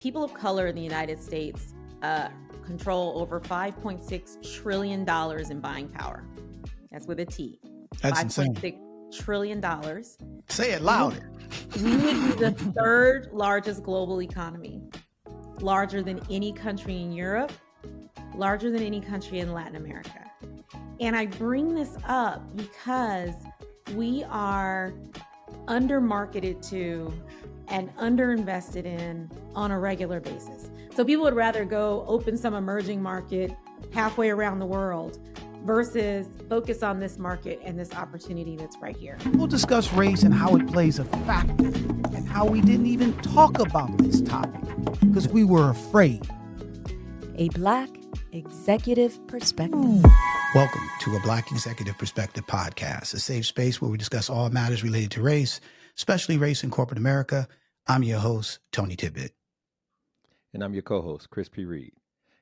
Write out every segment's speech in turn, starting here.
People of color in the United States control over $5.6 trillion in buying power. That's with a T. That's insane. $5.6 trillion. Say it louder. We would be the third largest global economy, larger than any country in Europe, larger than any country in Latin America. And I bring this up because we are undermarketed to and underinvested in on a regular basis. So people would rather go open some emerging market halfway around the world versus focus on this market and this opportunity that's right here. We'll discuss race and how it plays a factor and how we didn't even talk about this topic because we were afraid. A Black Executive Perspective. Welcome to a Black Executive Perspective podcast, a safe space where we discuss all matters related to race, especially race in corporate America. I'm your host, TonyTidbit. And I'm your co-host, Chris P. Reed.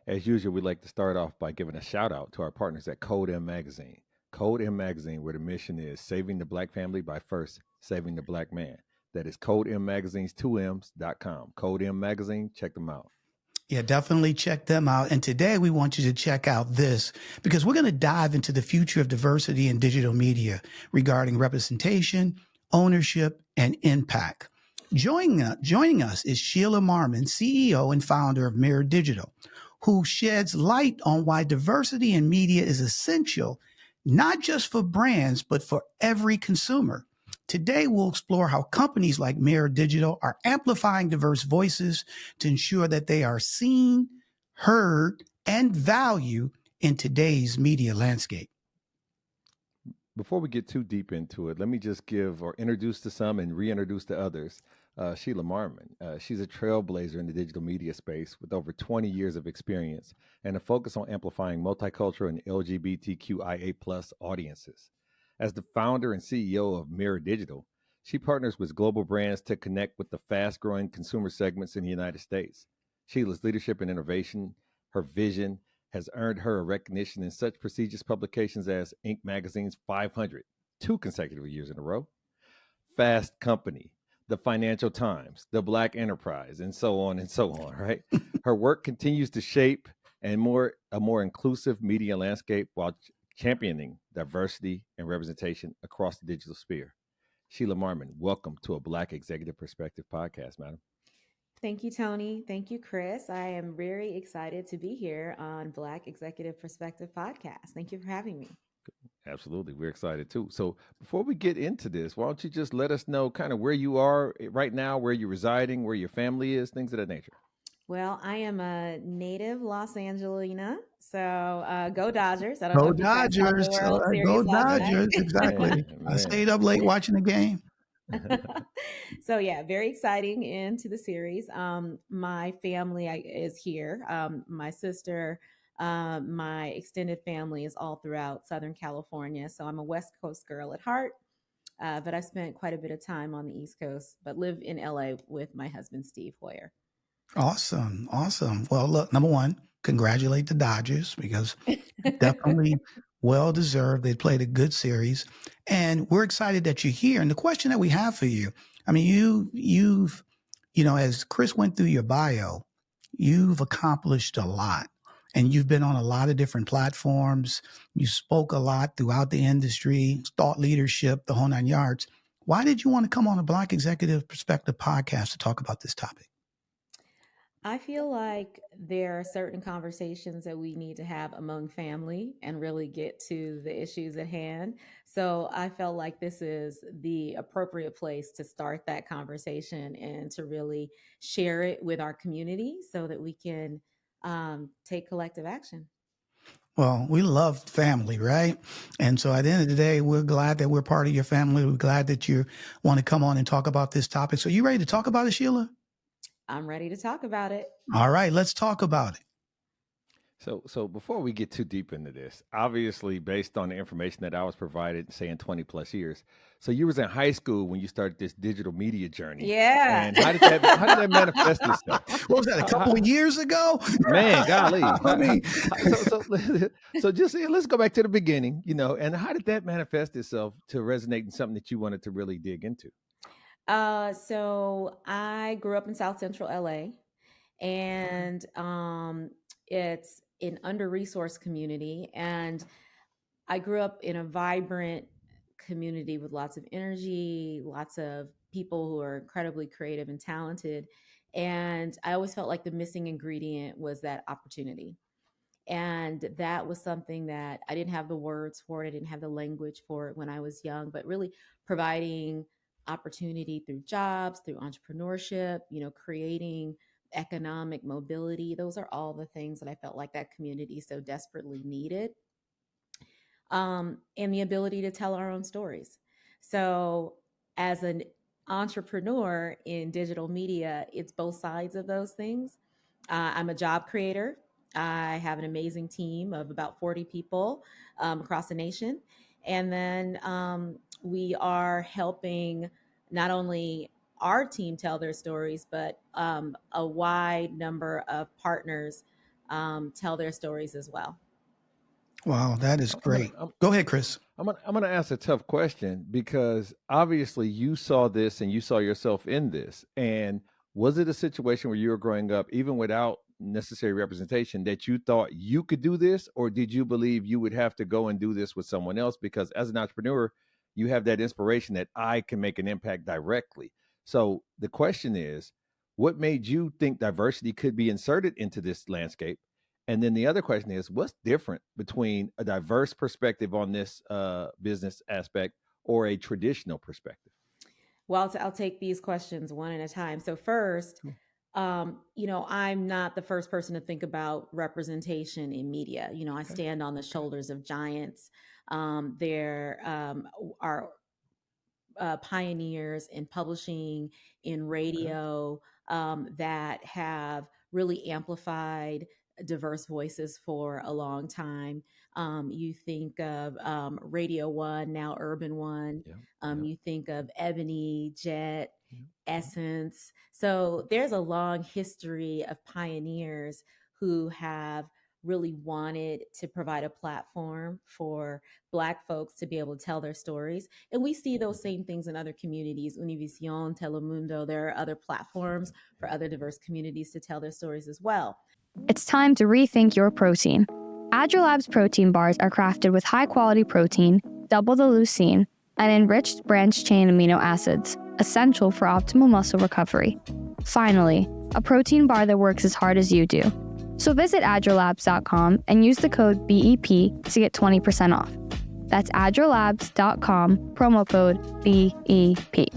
As usual, we'd like to start off by giving a shout out to our partners at Code M Magazine. Code M Magazine, where the mission is saving the Black family by first saving the Black man. That is Code M Magazine's 2Ms.com. Code M Magazine, check them out. Yeah, definitely check them out. And today we want you to check out this because we're going to dive into the future of diversity in digital media regarding representation, ownership, and impact. Joining us is Sheila Marmon, CEO and founder of Mirror Digital, who sheds light on why diversity in media is essential, not just for brands, but for every consumer. Today, we'll explore how companies like Mirror Digital are amplifying diverse voices to ensure that they are seen, heard, and valued in today's media landscape. Before we get too deep into it, let me just give or introduce to some and reintroduce to others Sheila Marmon. She's a trailblazer in the digital media space with over 20 years of experience and a focus on amplifying multicultural and LGBTQIA+ audiences. As the founder and CEO of Mirror Digital, she partners with global brands to connect with the fast-growing consumer segments in the United States. Sheila's leadership and innovation, her vision, has earned her a recognition in such prestigious publications as Inc. Magazine's 500, 2 consecutive years in a row, Fast Company, the Financial Times, the Black Enterprise, and so on, right? Her work continues to shape a more inclusive media landscape while championing diversity and representation across the digital sphere. Sheila Marmon, welcome to a Black Executive Perspective podcast, madam. Thank you, Tony. Thank you, Chris. I am very excited to be here on Black Executive Perspective podcast. Thank you for having me. Absolutely. We're excited too. So before we get into this, why don't you just let us know kind of where you are right now, where you're residing, where your family is, things of that nature. Well, I am a native Los Angelina, so go Dodgers. I don't Go know if you guys saw Dodgers. the World Series Go last night. Dodgers. Exactly. Man. I stayed up late watching the game. So yeah, very exciting into the series. My family is here. My sister, my extended family is all throughout Southern California. So I'm a West Coast girl at heart, but I've spent quite a bit of time on the East Coast, but live in LA with my husband, Steve Hoyer. Awesome. Well, look, number one, congratulate the Dodgers because definitely well-deserved. They played a good series and we're excited that you're here. And the question that we have for you, I mean, you've, as Chris went through your bio, you've accomplished a lot and you've been on a lot of different platforms. You spoke a lot throughout the industry, thought leadership, the whole 9 yards. Why did you want to come on a Black Executive Perspective podcast to talk about this topic? I feel like there are certain conversations that we need to have among family and really get to the issues at hand. So I felt like this is the appropriate place to start that conversation and to really share it with our community so that we can take collective action. Well, we love family, right? And so at the end of the day, we're glad that we're part of your family. We're glad that you want to come on and talk about this topic. So you ready to talk about it, Sheila? I'm ready to talk about it. All right, let's talk about it. So before we get too deep into this, obviously based on the information that I was provided, say in 20 plus years. So you was in high school when you started this digital media journey. Yeah. And how did that manifest itself? What was that, a couple of years ago? Man, golly. So just let's go back to the beginning, and how did that manifest itself to resonate in something that you wanted to really dig into? So I grew up in South Central LA. and it's an under-resourced community. And I grew up in a vibrant community with lots of energy, lots of people who are incredibly creative and talented. And I always felt like the missing ingredient was that opportunity. And that was something that I didn't have the words for it. I didn't have the language for it when I was young, but really providing opportunity through jobs, through entrepreneurship, creating economic mobility. Those are all the things that I felt like that community so desperately needed. And the ability to tell our own stories. So, as an entrepreneur in digital media, it's both sides of those things. I'm a job creator. I have an amazing team of about 40 people across the nation. And then we are helping not only our team tell their stories, but a wide number of partners tell their stories as well. Wow, that is great. Go ahead, Chris. I'm gonna ask a tough question, because obviously you saw this and you saw yourself in this. And was it a situation where you were growing up, even without necessary representation, that you thought you could do this, or did you believe you would have to go and do this with someone else? Because as an entrepreneur, you have that inspiration that I can make an impact directly. So the question is, what made you think diversity could be inserted into this landscape? And then the other question is, what's different between a diverse perspective on this business aspect or a traditional perspective? Well, I'll take these questions one at a time. So first, I'm not the first person to think about representation in media. I stand on the shoulders of giants. There are pioneers in publishing, in radio, that have really amplified diverse voices for a long time. You think of Radio One, now Urban One. You think of Ebony, Jet, Essence. So there's a long history of pioneers who have really wanted to provide a platform for Black folks to be able to tell their stories. And we see those same things in other communities, Univision, Telemundo. There are other platforms for other diverse communities to tell their stories as well. It's time to rethink your protein. Agilab's protein bars are crafted with high-quality protein, double the leucine, and enriched branched-chain amino acids, essential for optimal muscle recovery. Finally, a protein bar that works as hard as you do. So visit agilabs.com and use the code BEP to get 20% off. That's agilabs.com, promo code BEP.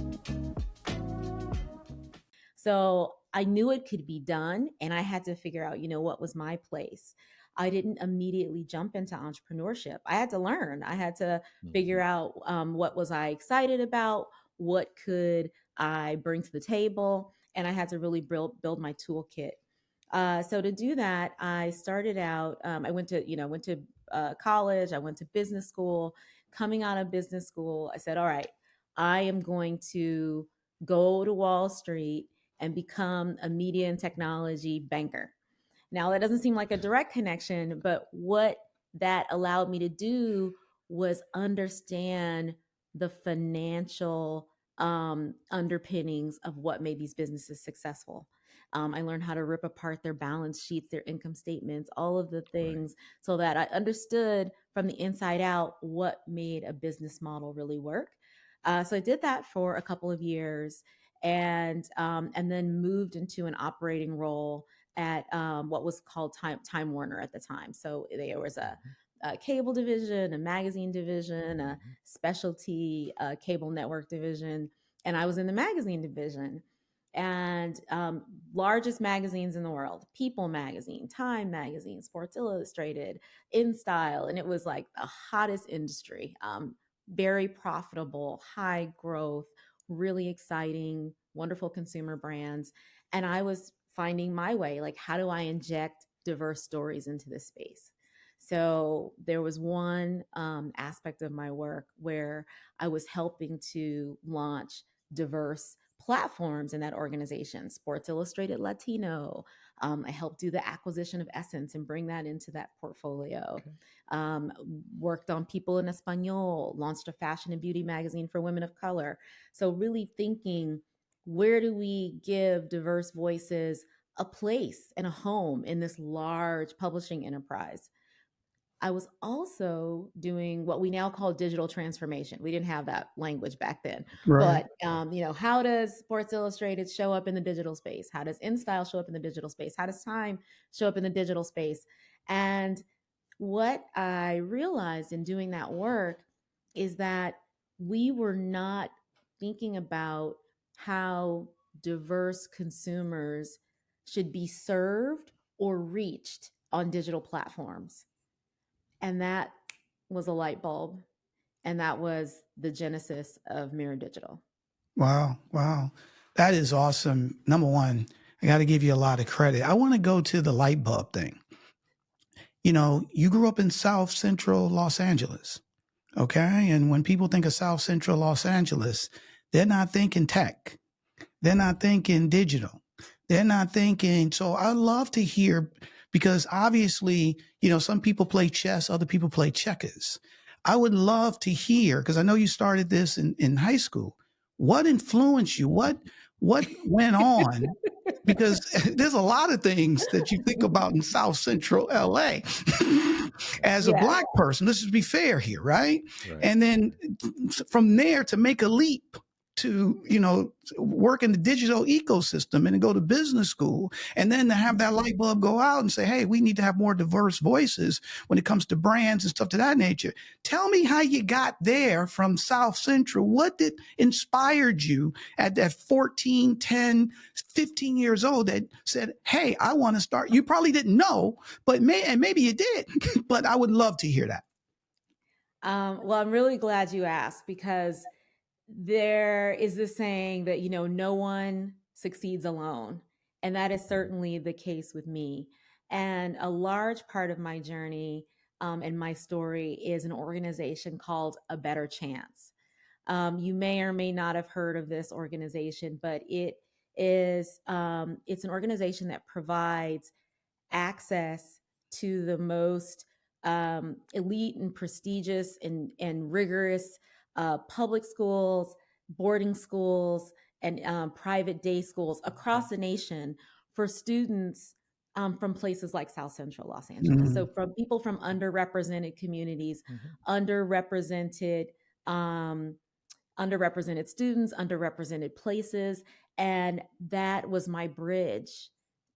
So I knew it could be done, and I had to figure out, what was my place. I didn't immediately jump into entrepreneurship. I had to learn. I had to figure out what was I excited about, what could I bring to the table, and I had to really build my toolkit. So to do that, I started out. I went to college. I went to business school. Coming out of business school, I said, "All right, I am going to go to Wall Street and become a media and technology banker." Now, that doesn't seem like a direct connection, but what that allowed me to do was understand the financial underpinnings of what made these businesses successful. I learned how to rip apart their balance sheets, their income statements, all of the things, so that I understood from the inside out what made a business model really work. So I did that for a couple of years, and then moved into an operating role at what was called Time Warner at the time. So there was a cable division, a magazine division, a specialty cable network division, and I was in the magazine division. And largest magazines in the world: People magazine, Time magazine, Sports Illustrated, InStyle, and it was like the hottest industry. Very profitable, high growth, really exciting, wonderful consumer brands. And I was finding my way, like, how do I inject diverse stories into this space? So there was one aspect of my work where I was helping to launch diverse platforms in that organization. Sports Illustrated Latino. I helped do the acquisition of Essence and bring that into that portfolio. Worked on People in Espanol, launched a fashion and beauty magazine for women of color. So really thinking, where do we give diverse voices a place and a home in this large publishing enterprise. I was also doing what we now call digital transformation. We didn't have that language back then, Right. but how does Sports Illustrated show up in the digital space? How does InStyle show up in the digital space? How does Time show up in the digital space? And what I realized in doing that work is that we were not thinking about how diverse consumers should be served or reached on digital platforms. And that was a light bulb. And that was the genesis of Mirror Digital. Wow. Wow. That is awesome. Number one, I got to give you a lot of credit. I want to go to the light bulb thing. You know, you grew up in South Central Los Angeles. Okay. And when people think of South Central Los Angeles, they're not thinking tech. They're not thinking digital. They're not thinking. So I love to hear, because obviously, you know, some people play chess, other people play checkers. I would love to hear, because I know you started this in high school. What influenced you? What went on? Because there's a lot of things that you think about in South Central LA as a Yeah. Black person. Let's just be fair here, right? Right. And then from there to make a leap to, you know, work in the digital ecosystem and to go to business school, and then to have that light bulb go out and say, hey, we need to have more diverse voices when it comes to brands and stuff to that nature. Tell me how you got there from South Central. What did inspired you at that 14, 10, 15 years old that said, hey, I want to start? You probably didn't know, but maybe you did, but I would love to hear that. Well, I'm really glad you asked, because there is this saying that, no one succeeds alone. And that is certainly the case with me. And a large part of my journey and my story is an organization called A Better Chance. You may or may not have heard of this organization, but it's an organization that provides access to the most elite and prestigious and rigorous public schools, boarding schools, and private day schools across the nation for students from places like South Central Los Angeles. So from people from underrepresented communities, underrepresented students, underrepresented places. And that was my bridge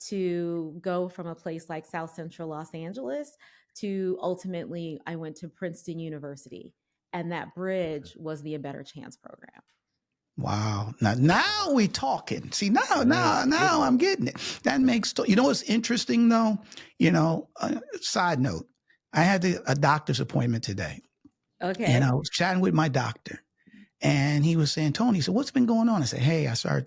to go from a place like South Central Los Angeles to ultimately I went to Princeton University. And that bridge was the A Better Chance program. Wow. Now we talking. See, now I'm getting it. That makes, you know, what's interesting though, side note, I had a doctor's appointment today. Okay. And I was chatting with my doctor, and he was saying, Tony, so what's been going on? I said, hey, I started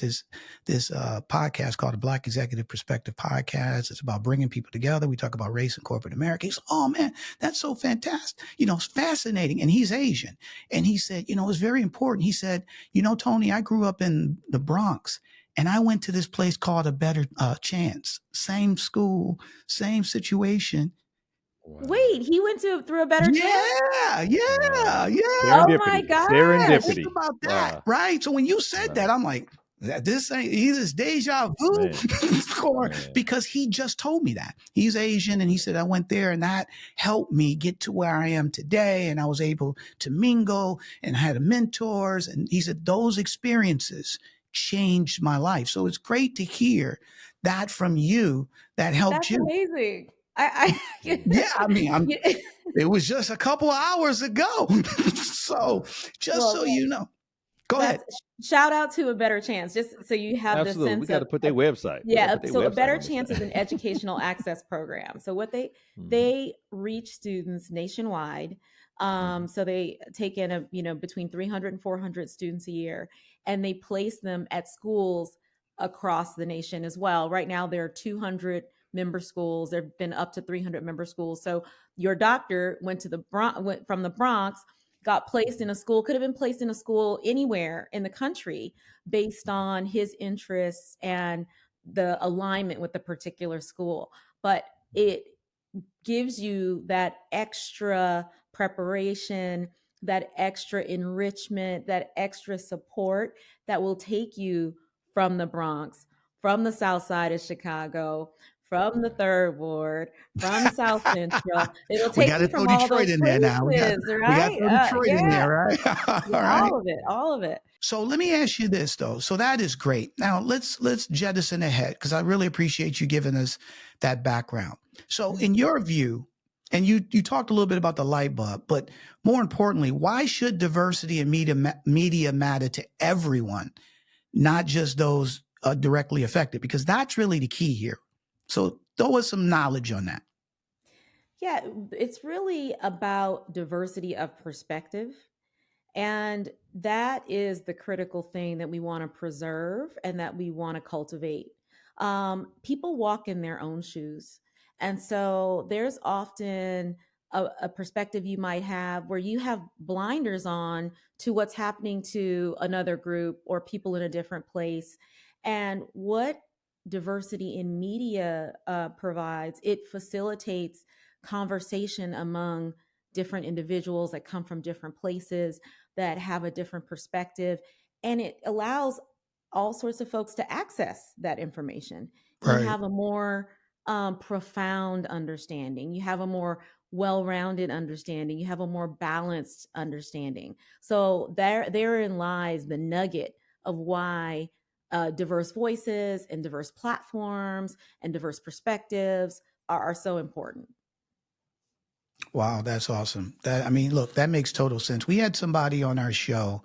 this podcast called the Black Executive Perspective Podcast. It's about bringing people together. We talk about race in corporate America. He said, oh man, that's so fantastic. It's fascinating. And he's Asian. And he said, it's very important. He said, Tony, I grew up in the Bronx, and I went to this place called A Better Chance. Same school, same situation. Wow. Wait, he went through A Better Chance? Yeah. Oh my God. Serendipity. Think about that, right? So when you said that, I'm like, this ain't either deja vu or because he just told me that. He's Asian, and he said, I went there and that helped me get to where I am today. And I was able to mingle and I had mentors. And he said, those experiences changed my life. So it's great to hear that from you that helped you. That's amazing. It was just a couple of hours ago. So so you know, go ahead. Shout out to A Better Chance, just so you have the sense. We got to put their website. Yeah. So A Better Chance is an educational access program. So what they reach students nationwide. So they take in between 300 and 400 students a year, and they place them at schools across the nation as well. Right now there are 200 member schools. There've been up to 300 member schools. So your doctor went from the Bronx, got placed in a school, could have been placed in a school anywhere in the country based on his interests and the alignment with the particular school. But it gives you that extra preparation, that extra enrichment, that extra support that will take you from the Bronx from the South Side of Chicago, from the Third Ward, from South Central. It'll We take got to me throw from all Detroit those in there now. places, We got to right? throw Detroit in Yeah, there, right? yeah, All right. all of it. So let me ask you this though. So that is great. Now let's jettison ahead because I really appreciate you giving us that background. So in your view, and you talked a little bit about the light bulb, but more importantly, why should diversity in media matter to everyone, not just those directly affected? Because that's really the key here. So throw us some knowledge on that. Yeah, it's really about diversity of perspective. And that is the critical thing that we want to preserve and that we want to cultivate. People walk in their own shoes. And so there's often a perspective you might have where you have blinders on to what's happening to another group or people in a different place. And what diversity in media provides, it facilitates conversation among different individuals that come from different places that have a different perspective, and it allows all sorts of folks to access that information. You Right. have a more profound understanding. You have a more well-rounded understanding. You have a more balanced understanding. So therein lies the nugget of why diverse voices and diverse platforms and diverse perspectives are so important. Wow, that's awesome. Look, that makes total sense. We had somebody on our show,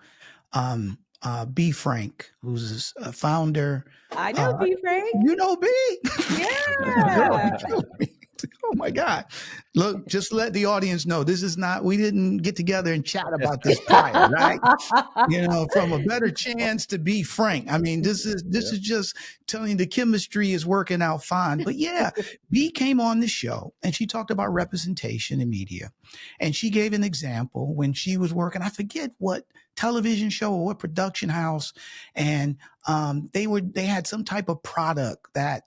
B. Frank, who's a founder. I know B. Frank. You know B? Yeah. Oh my God. Look, just let the audience know we didn't get together and chat about this prior, right? From a better chance to be frank. This is just telling you the chemistry is working out fine. But yeah, B came on the show and she talked about representation in media. And she gave an example when she was working, I forget what television show or what production house. And they had some type of product that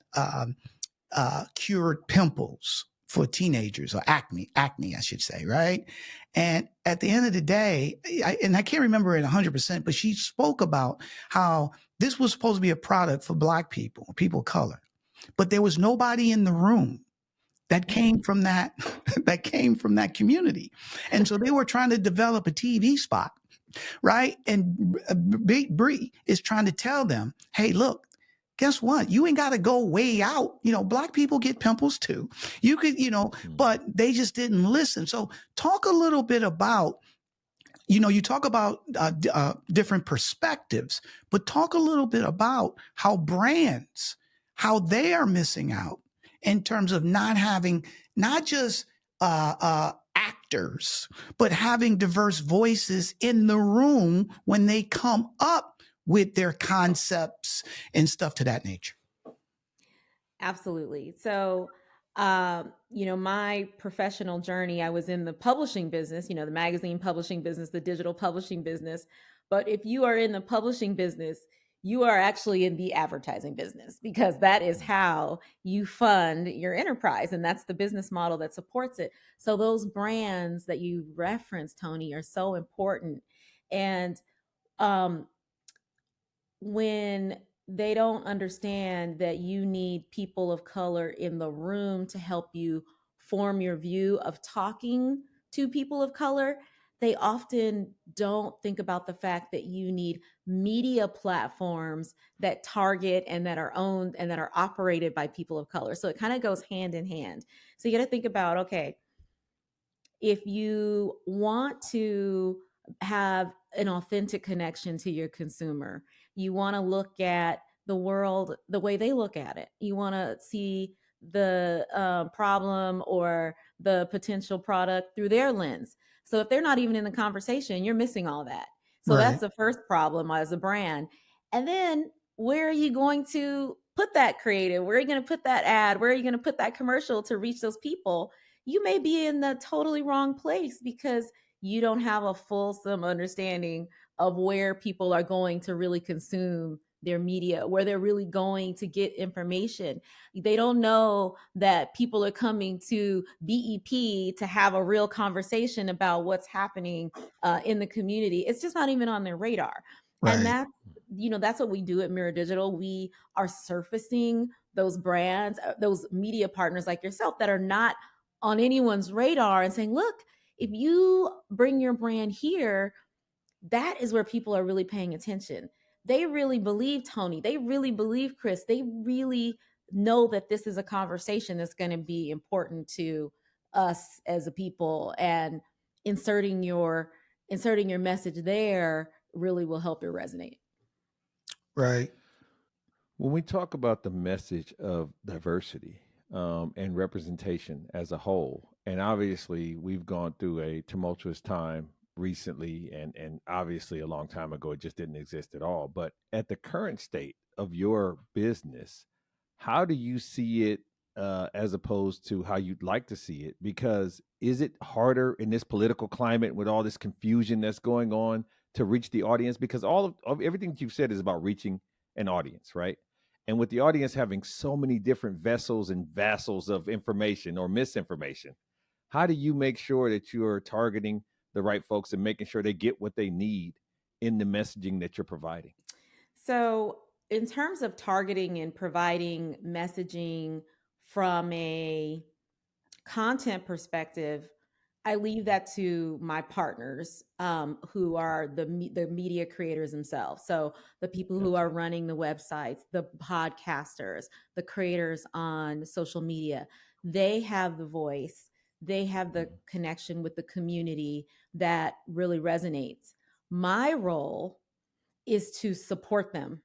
cured pimples for teenagers, or acne, I should say, right? And at the end of the day, I can't remember it 100%, but she spoke about how this was supposed to be a product for Black people of color, but there was nobody in the room that came from that community. And so they were trying to develop a TV spot, right? And Bree is trying to tell them, hey, look, guess what? You ain't got to go way out. Black people get pimples too. You could, but they just didn't listen. So talk a little bit about, you talk about different perspectives, but talk a little bit about how brands, how they are missing out in terms of not having, not just actors, but having diverse voices in the room when they come up with their concepts and stuff to that nature. Absolutely. So, my professional journey, I was in the publishing business, the magazine publishing business, the digital publishing business. But if you are in the publishing business, you are actually in the advertising business, because that is how you fund your enterprise. And that's the business model that supports it. So those brands that you referenced, Tony, are so important. And when they don't understand that you need people of color in the room to help you form your view of talking to people of color, they often don't think about the fact that you need media platforms that target and that are owned and that are operated by people of color. So it kind of goes hand in hand. So you got to think about, okay, if you want to have an authentic connection to your consumer, you want to look at the world the way they look at it. You want to see the problem or the potential product through their lens. So if they're not even in the conversation, you're missing all that. So Right. That's the first problem as a brand. And then where are you going to put that creative? Where are you going to put that ad? Where are you going to put that commercial to reach those people? You may be in the totally wrong place because you don't have a fulsome understanding of where people are going to really consume their media, where they're really going to get information. They don't know that people are coming to BEP to have a real conversation about what's happening in the community. It's just not even on their radar. Right. And that's what we do at Mirror Digital. We are surfacing those brands, those media partners like yourself that are not on anyone's radar, and saying, look, if you bring your brand here, that is where people are really paying attention. They really believe Tony. They really believe Chris. They really know that this is a conversation that's going to be important to us as a people, and inserting your message there really will help it resonate. Right. When we talk about the message of diversity and representation as a whole, and obviously we've gone through a tumultuous time recently, and obviously a long time ago it just didn't exist at all. But at the current state of your business, how do you see it as opposed to how you'd like to see it? Because is it harder in this political climate with all this confusion that's going on to reach the audience? Because all of everything that you've said is about reaching an audience, right? And with the audience having so many different vessels and vassals of information or misinformation, how do you make sure that you're targeting the right folks and making sure they get what they need in the messaging that you're providing? So in terms of targeting and providing messaging from a content perspective, I leave that to my partners, who are the media creators themselves. So the people who are running the websites, the podcasters, the creators on social media, they have the voice. They have the connection with the community that really resonates. My role is to support them.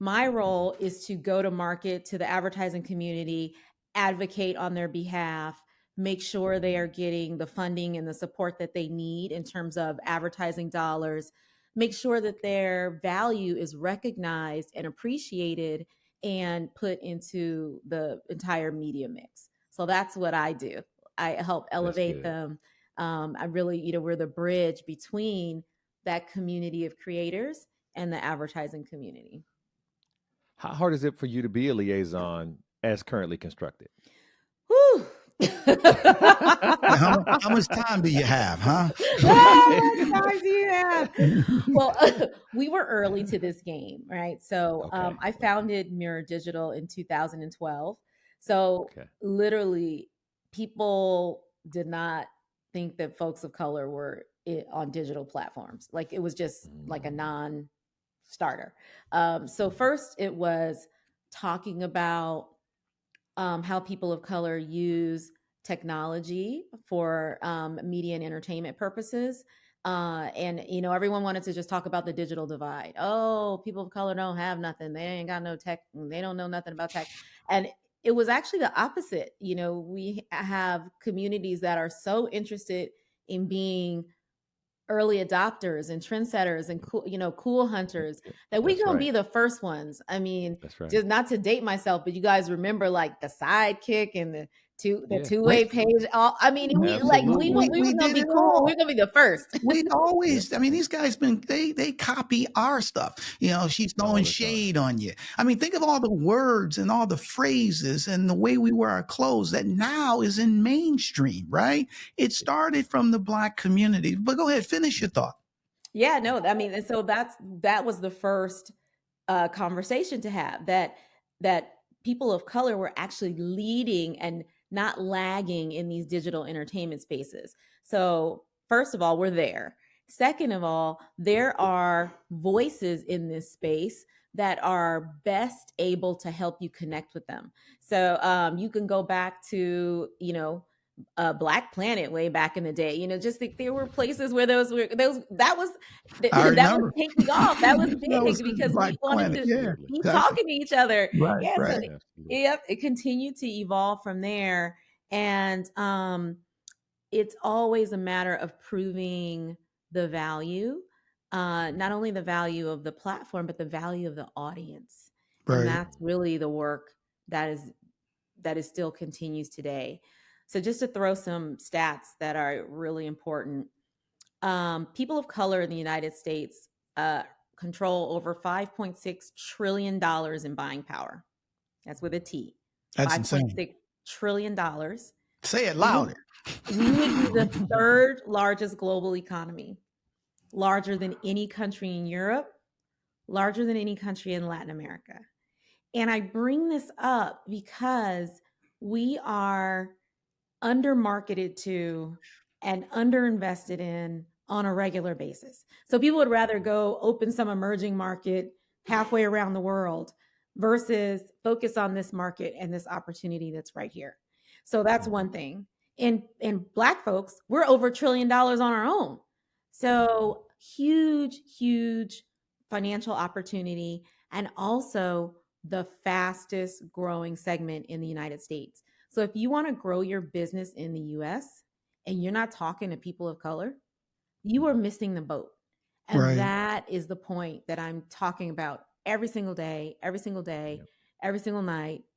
My role is to go to market to the advertising community, advocate on their behalf, make sure they are getting the funding and the support that they need in terms of advertising dollars, make sure that their value is recognized and appreciated and put into the entire media mix. So that's what I do. I help elevate them. I really, we're the bridge between that community of creators and the advertising community. How hard is it for you to be a liaison as currently constructed? Whew. How much time do you have, huh? How much time do you have? Well, we were early to this game, right? So I founded Mirror Digital in 2012. So literally, people did not think that folks of color were on digital platforms. Like, it was just like a non-starter. So first it was talking about how people of color use technology for media and entertainment purposes. And, everyone wanted to just talk about the digital divide. Oh, people of color don't have nothing. They ain't got no tech. They don't know nothing about tech. And it was actually the opposite. We have communities that are so interested in being early adopters and trendsetters and cool hunters that we gonna be the first ones. I mean, just not to date myself, but you guys remember like the sidekick and the two-way page. I mean, we gonna be cool. We're gonna be the first. We always, I mean, these guys they copy our stuff. She's throwing shade on you. I mean, think of all the words and all the phrases and the way we wear our clothes that now is in mainstream, right? It started from the Black community. But go ahead, finish your thought. Yeah, no, I mean, and so that was the first conversation to have, that people of color were actually leading and not lagging in these digital entertainment spaces. So first of all, we're there. Second of all, there are voices in this space that are best able to help you connect with them. So you can go back to, Black Planet way back in the day. Just there were places where that was taking off. That was big because we wanted to be talking to each other. Right. Yep, it continued to evolve from there, and it's always a matter of proving the value, not only the value of the platform, but the value of the audience, and that's really the work that is still continues today. So just to throw some stats that are really important, people of color in the United States control over $5.6 trillion in buying power. That's with a T. That's insane. $5.6 trillion. Say it louder. We would be the third largest global economy, larger than any country in Europe, larger than any country in Latin America. And I bring this up because we are undermarketed to and underinvested in on a regular basis. So people would rather go open some emerging market halfway around the world versus focus on this market and this opportunity that's right here. So that's one thing. And Black folks, we're over $1 trillion on our own. So huge financial opportunity, and also the fastest growing segment in the United States. So if you want to grow your business in the US and you're not talking to people of color, you are missing the boat. And Right. that is the point that I'm talking about every single day, every single night,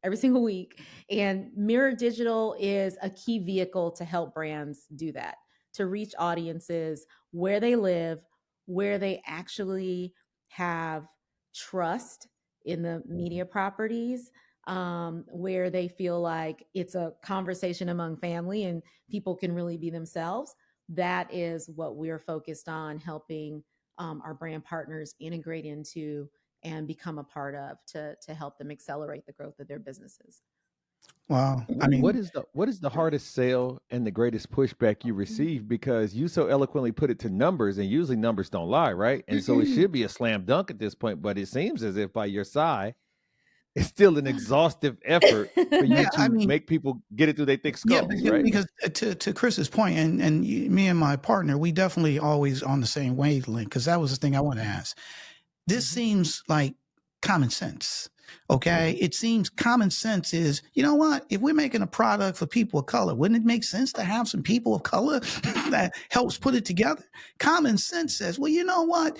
every single week. And Mirror Digital is a key vehicle to help brands do that, to reach audiences where they live, where they actually have trust in the media properties, where they feel like it's a conversation among family and people can really be themselves. That is what we're focused on helping our brand partners integrate into and become a part of, to help them accelerate the growth of their businesses. Wow. I What mean, is the hardest sale and the greatest pushback you receive? Because you so eloquently put it to numbers, and usually numbers don't lie, right? And so it should be a slam dunk at this point, but it seems as if by your side, it's still an exhaustive effort for you yeah, I to mean, make people get it through their thick yeah, skulls, right? because to Chris's point, and me and my partner, we definitely always on the same wavelength, because that was the thing I want to ask. This seems like common sense. Okay. It seems common sense is, you know what? If we're making a product for people of color, wouldn't it make sense to have some people of color that helps put it together? Common sense says, well, you know what?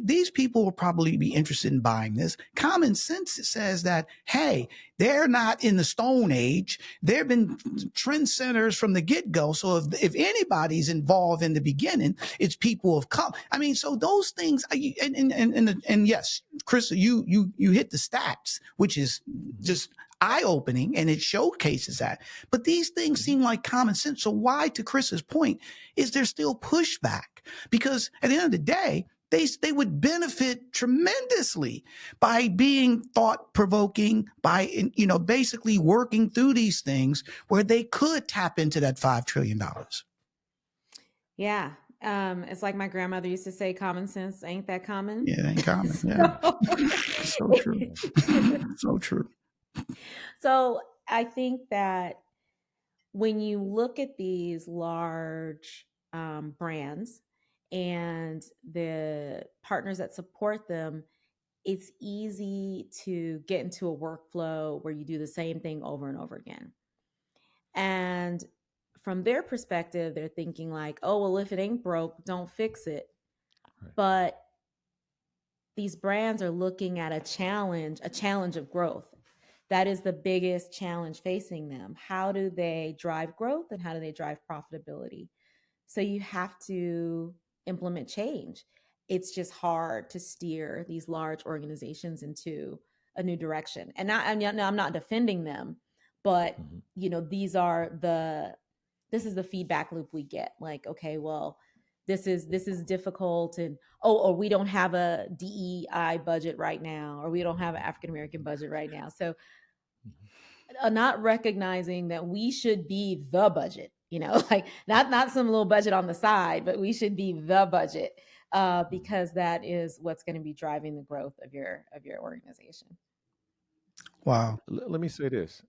These people will probably be interested in buying this. Common sense says that, hey, they're not in the Stone Age. They've been trendsetters from the get-go. So if anybody's involved in the beginning, it's people of color. I mean, so those things, and yes, Chris, you hit the stats, which is just eye-opening, and it showcases that. But these things seem like common sense. So why, to Chris's point, is there still pushback? Because at the end of the day, they would benefit tremendously by being thought-provoking, by, you know, basically working through these things where they could tap into that $5 trillion. Yeah. It's like my grandmother used to say, common sense ain't that common. Yeah, it ain't common. Yeah. So true. So true. So I think that when you look at these large brands and the partners that support them, it's easy to get into a workflow where you do the same thing over and over again. And from their perspective, they're thinking like, oh, well, if it ain't broke, don't fix it. Right. But these brands are looking at a challenge of growth. That is the biggest challenge facing them. How do they drive growth and how do they drive profitability? So you have to implement change. It's just hard to steer these large organizations into a new direction. And I'm not defending them, but you know, this is the feedback loop we get. Like, okay, well, this is difficult, and or we don't have a DEI budget right now, or we don't have an African American budget right now. So not recognizing that we should be the budget, you know, like not some little budget on the side, but we should be the budget, because that is what's going to be driving the growth of your organization. Wow. Let me say this.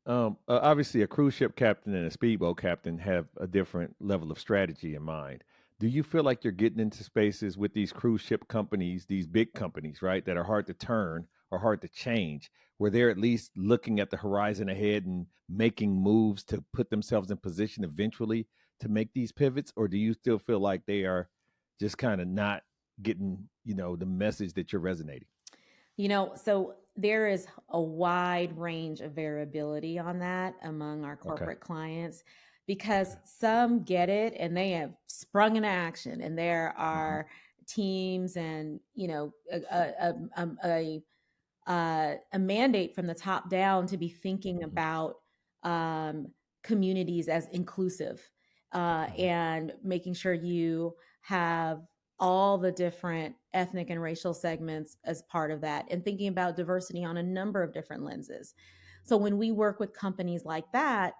Obviously, a cruise ship captain and a speedboat captain have a different level of strategy in mind. Do you feel like you're getting into spaces with these cruise ship companies, these big companies, right, that are hard to turn or hard to change, where they're at least looking at the horizon ahead and making moves to put themselves in position eventually to make these pivots? Or do you still feel like they are just kind of not getting, you know, the message that you're resonating? You know, so there is a wide range of variability on that among our corporate clients, because some get it and they have sprung into action, and there are teams and, you know, a mandate from the top down to be thinking about communities as inclusive, and making sure you have all the different ethnic and racial segments as part of that, and thinking about diversity on a number of different lenses. So when we work with companies like that,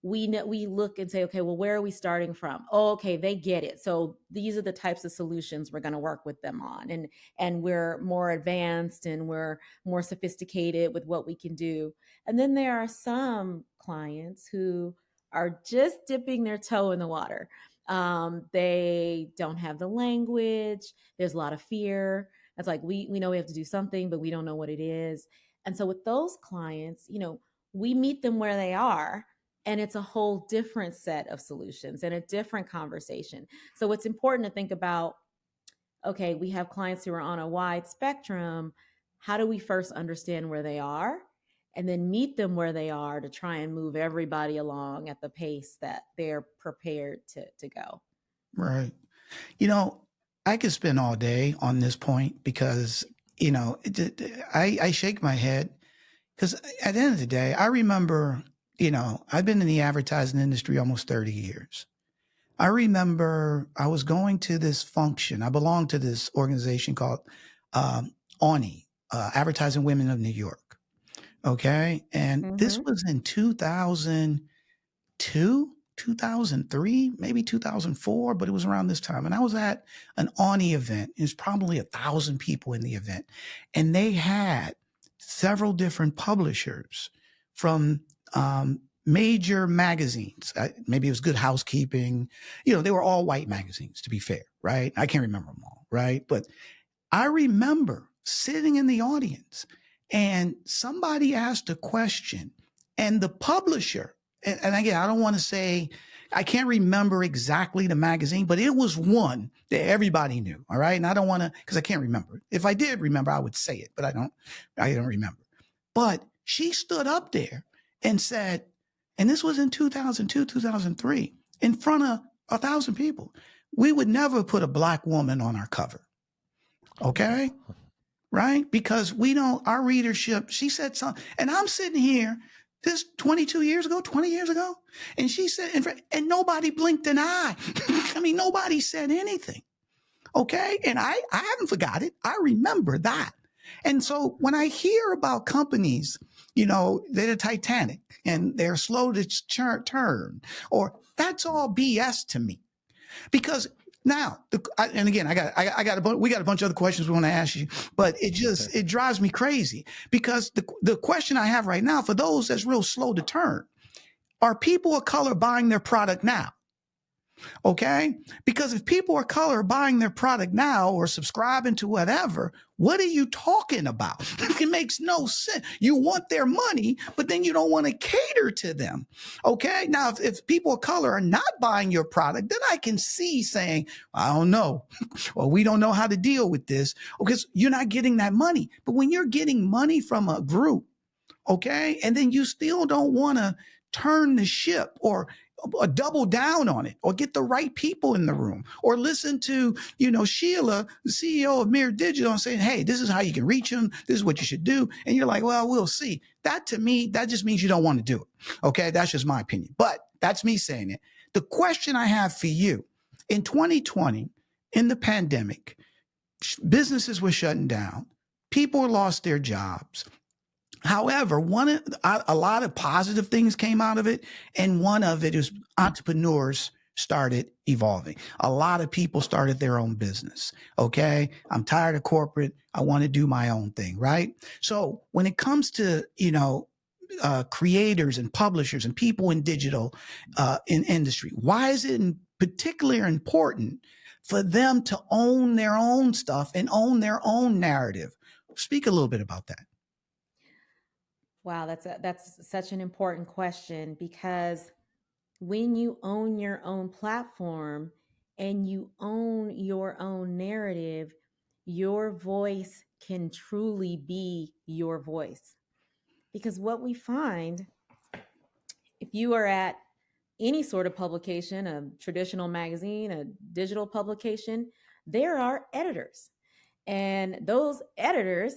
we look and say, okay, well, where are we starting from? Oh, okay, they get it. So these are the types of solutions we're going to work with them on, and we're more advanced and we're more sophisticated with what we can do. And then there are some clients who are just dipping their toe in the water. They don't have the language. There's a lot of fear. It's like we know we have to do something, but we don't know what it is. And so with those clients, we meet them where they are, and it's a whole different set of solutions and a different conversation. So it's important to think about, okay, we have clients who are on a wide spectrum. How do we first understand where they are and then meet them where they are to try and move everybody along at the pace that they're prepared to go? Right. I could spend all day on this point because, I shake my head because at the end of the day, I remember, I've been in the advertising industry almost 30 years. I remember I was going to this function. I belonged to this organization called AWNY, Advertising Women of New York. Okay. And this was in 2002, 2003, maybe 2004, but it was around this time. And I was at an AWNY event. There's probably 1,000 people in the event. And they had several different publishers from major magazines. Maybe it was Good Housekeeping. They were all white magazines, to be fair, right? I can't remember them all, right? But I remember sitting in the audience and somebody asked a question, and the publisher, and again, I don't want to say, I can't remember exactly the magazine, but it was one that everybody knew. All right. And I don't want to, because I can't remember. If I did remember, I would say it, but I don't remember. But she stood up there and said, and this was in 2002, 2003, in front of 1,000 people, we would never put a Black woman on our cover. Okay. Right? Because our readership, she said something, and I'm sitting here, this 20 years ago, and she said, and nobody blinked an eye. I mean, nobody said anything. Okay. And I haven't forgot it. I remember that. And so when I hear about companies, they're the Titanic and they're slow to turn, or that's all BS to me. Because now, and again, we got a bunch of other questions we want to ask you, but it drives me crazy because the question I have right now for those that's real slow to turn, are people of color buying their product now? Okay. Because if people of color are buying their product now or subscribing to whatever, what are you talking about? It makes no sense. You want their money, but then you don't want to cater to them. Okay. Now, if people of color are not buying your product, then I can see saying, I don't know, or we don't know how to deal with this because you're not getting that money. But when you're getting money from a group, okay, and then you still don't want to turn the ship or double down on it or get the right people in the room or listen to, Sheila, the CEO of Mere Digital, and saying, hey, this is how you can reach them. This is what you should do. And you're like, well, we'll see. That to me, that just means you don't want to do it. Okay. That's just my opinion, but that's me saying it. The question I have for you in 2020, in the pandemic, businesses were shutting down. People lost their jobs. However, a lot of positive things came out of it. And one of it is entrepreneurs started evolving. A lot of people started their own business. Okay. I'm tired of corporate. I want to do my own thing. Right. So when it comes to, creators and publishers and people in digital, in industry, why is it particularly important for them to own their own stuff and own their own narrative? Speak a little bit about that. Wow, that's such an important question, because when you own your own platform and you own your own narrative, your voice can truly be your voice. Because what we find, if you are at any sort of publication, a traditional magazine, a digital publication, there are editors. And those editors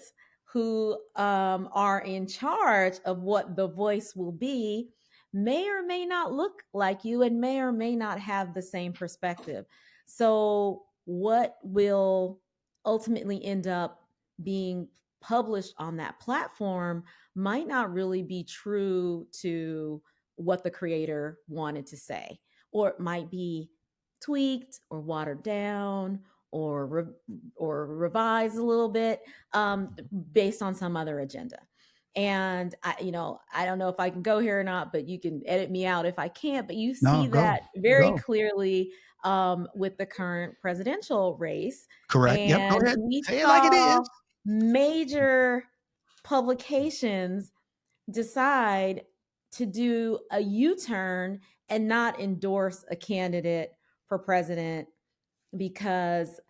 who are in charge of what the voice will be may or may not look like you and may or may not have the same perspective. So what will ultimately end up being published on that platform might not really be true to what the creator wanted to say, or it might be tweaked or watered down or or revised a little bit based on some other agenda. And I don't know if I can go here or not, but you can edit me out if I can't. But you No, see go, that very go. clearly with the current presidential race. Correct. Yep. Go And ahead. we Say it like it saw is. major publications decide to do a U-turn and not endorse a candidate for president, because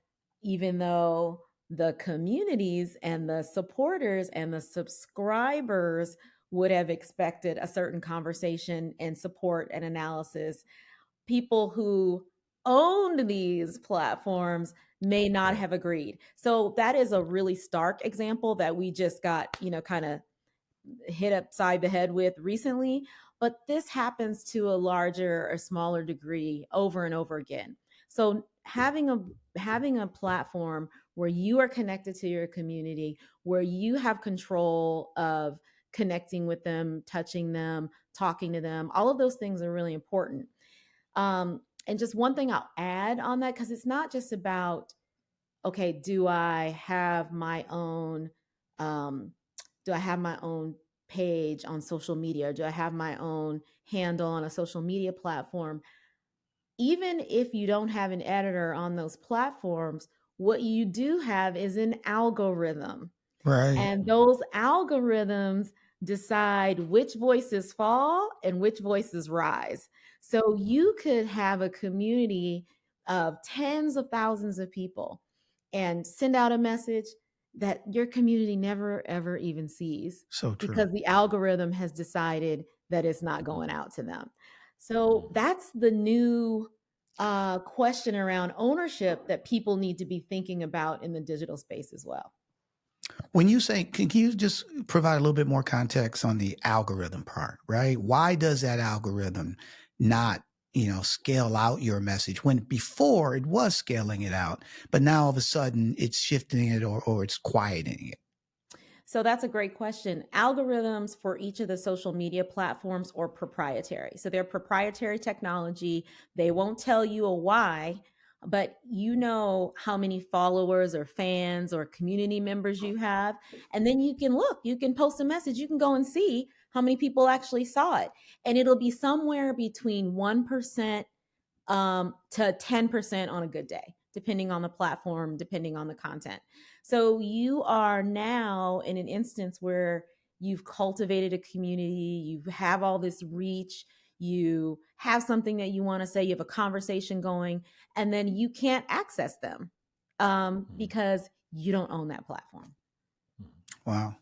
even though the communities and the supporters and the subscribers would have expected a certain conversation and support and analysis, people who owned these platforms may not have agreed. So that is a really stark example that we just got, kind of hit upside the head with recently. But this happens to a larger or smaller degree over and over again. So having a platform where you are connected to your community, where you have control of connecting with them, touching them, talking to them, all of those things are really important. And just one thing I'll add on that, because it's not just about, okay, do I have my own page on social media? Or do I have my own handle on a social media platform? Even if you don't have an editor on those platforms, what you do have is an algorithm. Right. And those algorithms decide which voices fall and which voices rise. So you could have a community of tens of thousands of people and send out a message that your community never, ever even sees, So true. because the algorithm has decided that it's not going out to them. So that's the new question around ownership that people need to be thinking about in the digital space as well. When you say, can you just provide a little bit more context on the algorithm part, right? Why does that algorithm not, scale out your message when before it was scaling it out, but now all of a sudden it's shifting it or it's quieting it? So that's a great question. Algorithms for each of the social media platforms are proprietary. So they're proprietary technology. They won't tell you a why, but you know how many followers or fans or community members you have. And then you can post a message, you can go and see how many people actually saw it. And it'll be somewhere between 1% to 10% on a good day, depending on the platform, depending on the content. So you are now in an instance where you've cultivated a community, you have all this reach, you have something that you want to say, you have a conversation going, and then you can't access them because you don't own that platform. Wow.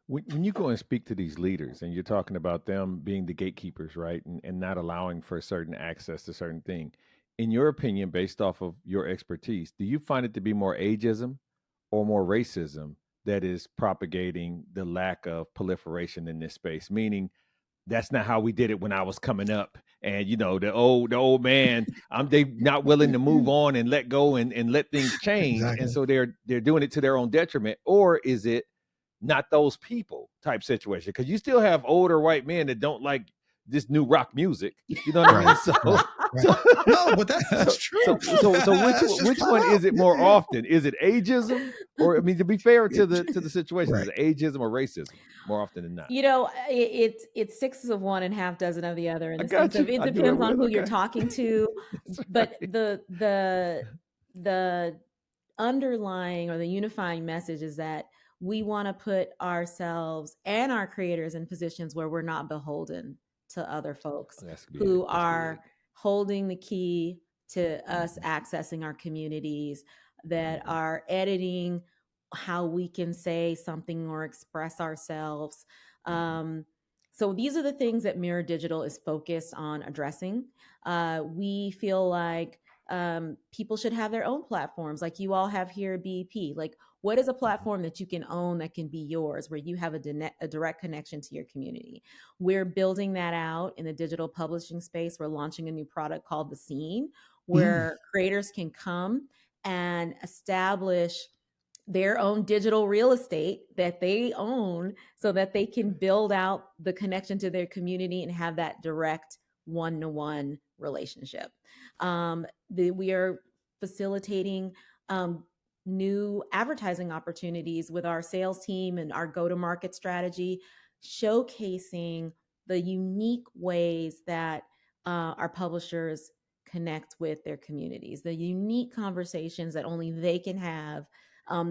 When you go and speak to these leaders and you're talking about them being the gatekeepers, right, and not allowing for certain access to certain thing, in your opinion, based off of your expertise, do you find it to be more ageism or more racism that is propagating the lack of proliferation in this space? Meaning, that's not how we did it when I was coming up, and the old man, they not willing to move on and let go and let things change, Exactly. and so they're doing it to their own detriment, or is it not those people type situation? Because you still have older white men that don't like this new rock music. You know what I mean? So, right. No, but that's true. So which one is it more often? Is it ageism, or to be fair to the situation, is it ageism or racism more often than not? It's sixes of one and half dozen of the other, in the sense of it I depends on who you're talking to. But right. the underlying or the unifying message is that we want to put ourselves and our creators in positions where we're not beholden to other folks who are holding the key to us accessing our communities, that are editing how we can say something or express ourselves. So these are the things that Mirror Digital is focused on addressing. We feel like people should have their own platforms, like you all have here at BEP. Like, What is a platform that you can own that can be yours, where you have a direct connection to your community? We're building that out in the digital publishing space. We're launching a new product called The Scene, where creators can come and establish their own digital real estate that they own so that they can build out the connection to their community and have that direct one-to-one relationship. We are facilitating new advertising opportunities with our sales team and our go-to-market strategy, showcasing the unique ways that our publishers connect with their communities, the unique conversations that only they can have,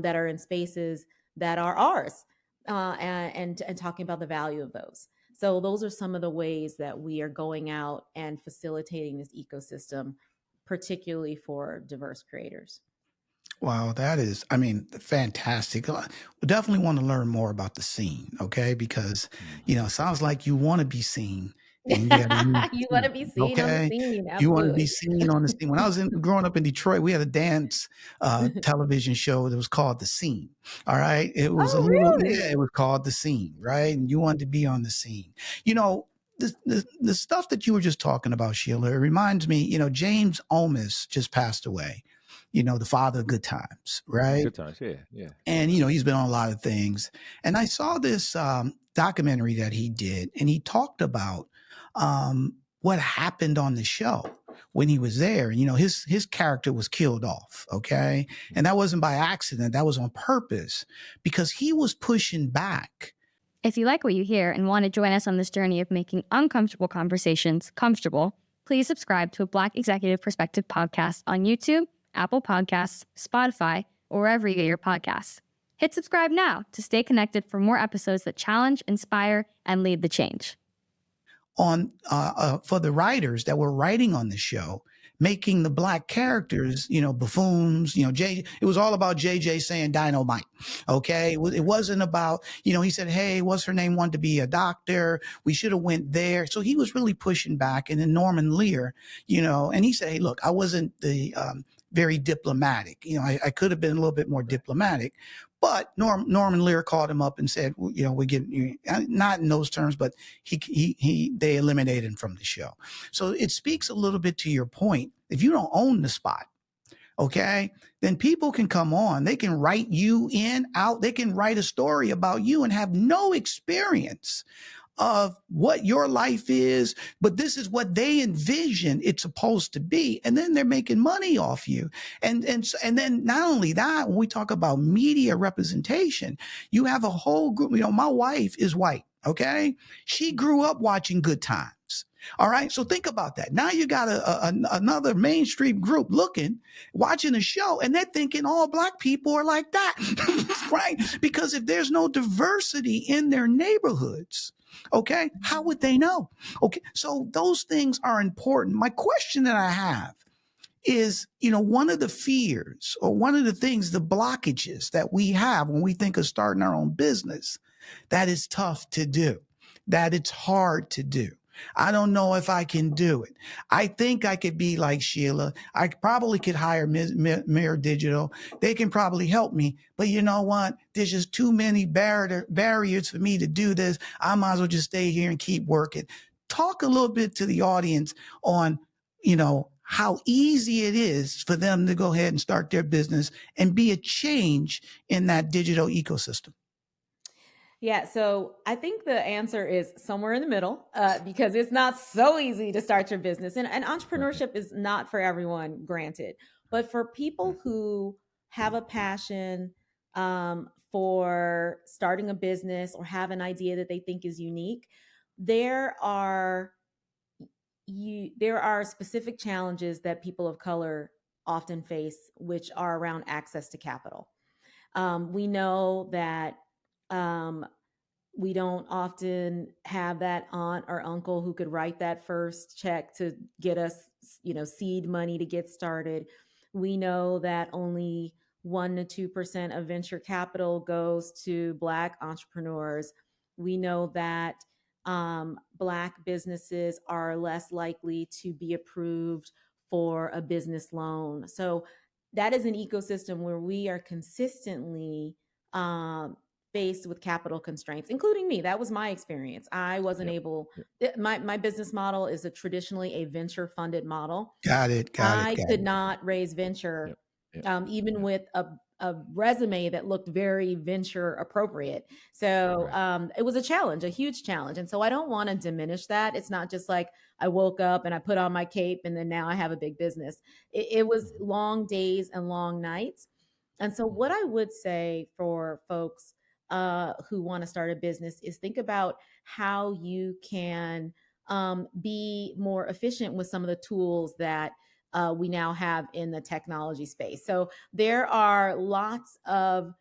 that are in spaces that are ours, and talking about the value of those. So those are some of the ways that we are going out and facilitating this ecosystem, particularly for diverse creators. Wow, that is, I mean, fantastic. We definitely want to learn more about The Scene, okay? Because, it sounds like you want to be seen and you got to use You the want to scene, be seen on the okay? scene, You want to be absolutely. seen on the scene. When I was growing up in Detroit, we had a dance television show that was called The Scene. All right. It was Oh, really? it was called The Scene, right? And you wanted to be on the scene. You know, the stuff that you were just talking about, Sheila, it reminds me, James Omis just passed away, the father of Good Times, right? Good times. Yeah. Yeah. And, he's been on a lot of things. And I saw this documentary that he did, and he talked about what happened on the show when he was there. His character was killed off, okay? And that wasn't by accident. That was on purpose because he was pushing back. If you like what you hear and want to join us on this journey of making uncomfortable conversations comfortable, please subscribe to a Black Executive Perspective podcast on YouTube, Apple Podcasts, Spotify, or wherever you get your podcasts. Hit subscribe now to stay connected for more episodes that challenge, inspire, and lead the change. For the writers that were writing on the show, making the Black characters, buffoons, it was all about JJ saying dynamite. Okay. It wasn't about, he said, hey, what's her name? Wanted to be a doctor. We should have went there. So he was really pushing back. And then Norman Lear, and he said, hey, look, I wasn't the, very diplomatic. I could have been a little bit more diplomatic, but Norman Lear called him up and said, we get not in those terms, but they eliminated him from the show. So it speaks a little bit to your point. If you don't own the spot, okay, then people can come on. They can write you out. They can write a story about you and have no experience of what your life is, but this is what they envision it's supposed to be. And then they're making money off you. And then not only that, when we talk about media representation, you have a whole group, my wife is white. Okay. She grew up watching Good Times. All right. So think about that. Now you got another mainstream group watching a show, and they're thinking all Black people are like that. Right. Because if there's no diversity in their neighborhoods, okay, how would they know? Okay. So those things are important. My question that I have is, one of the fears or one of the things, the blockages that we have when we think of starting our own business, that is tough to do, that it's hard to do. I don't know if I can do it. I think I could be like Sheila. I probably could hire Mirror Digital. They can probably help me. But you know what? There's just too many barriers for me to do this. I might as well just stay here and keep working. Talk a little bit to the audience on, how easy it is for them to go ahead and start their business and be a change in that digital ecosystem. Yeah, so I think the answer is somewhere in the middle, because it's not so easy to start your business. And entrepreneurship is not for everyone, granted. But for people who have a passion for starting a business or have an idea that they think is unique, there are specific challenges that people of color often face, which are around access to capital. We know that we don't often have that aunt or uncle who could write that first check to get us, seed money to get started. We know that only 1% to 2% of venture capital goes to Black entrepreneurs. We know that Black businesses are less likely to be approved for a business loan. So that is an ecosystem where we are consistently faced with capital constraints, including me. That was my experience. I wasn't Yep. able, Yep. my business model is traditionally a venture funded model. Got it. I Got could it. not raise venture, Yep. Yep. even Yep. with a resume that looked very venture appropriate. So Right. it was a challenge, a huge challenge. And so I don't want to diminish that. It's not just like I woke up and I put on my cape and then now I have a big business. It was Mhm. long days and long nights. And so what Mhm. I would say for folks who want to start a business is think about how you can be more efficient with some of the tools that we now have in the technology space. So there are lots of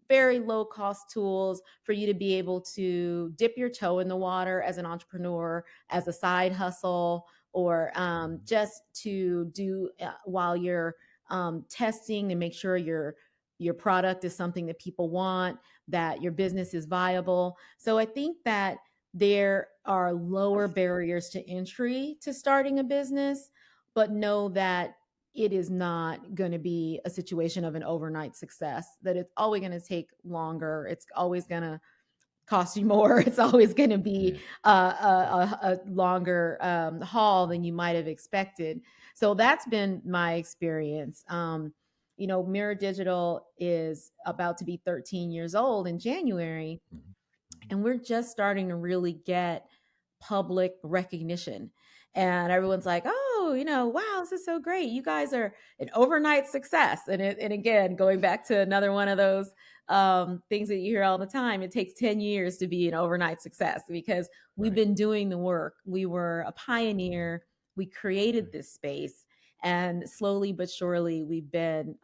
very low cost tools for you to be able to dip your toe in the water as an entrepreneur, as a side hustle, or just to do while you're testing and make sure your product is something that people want, that your business is viable. So I think that there are lower barriers to entry to starting a business, but know that it is not going to be a situation of an overnight success, that it's always going to take longer. It's always going to cost you more. It's always going to be Yeah. a longer haul than you might have expected. So that's been my experience. Mirror Digital is about to be 13 years old in January, Mhm. and we're just starting to really get public recognition. And everyone's like, oh, wow, this is so great. You guys are an overnight success. And again, going back to another one of those things that you hear all the time, it takes 10 years to be an overnight success because we've Right. been doing the work. We were a pioneer. We created Right. this space. And slowly but surely, we've been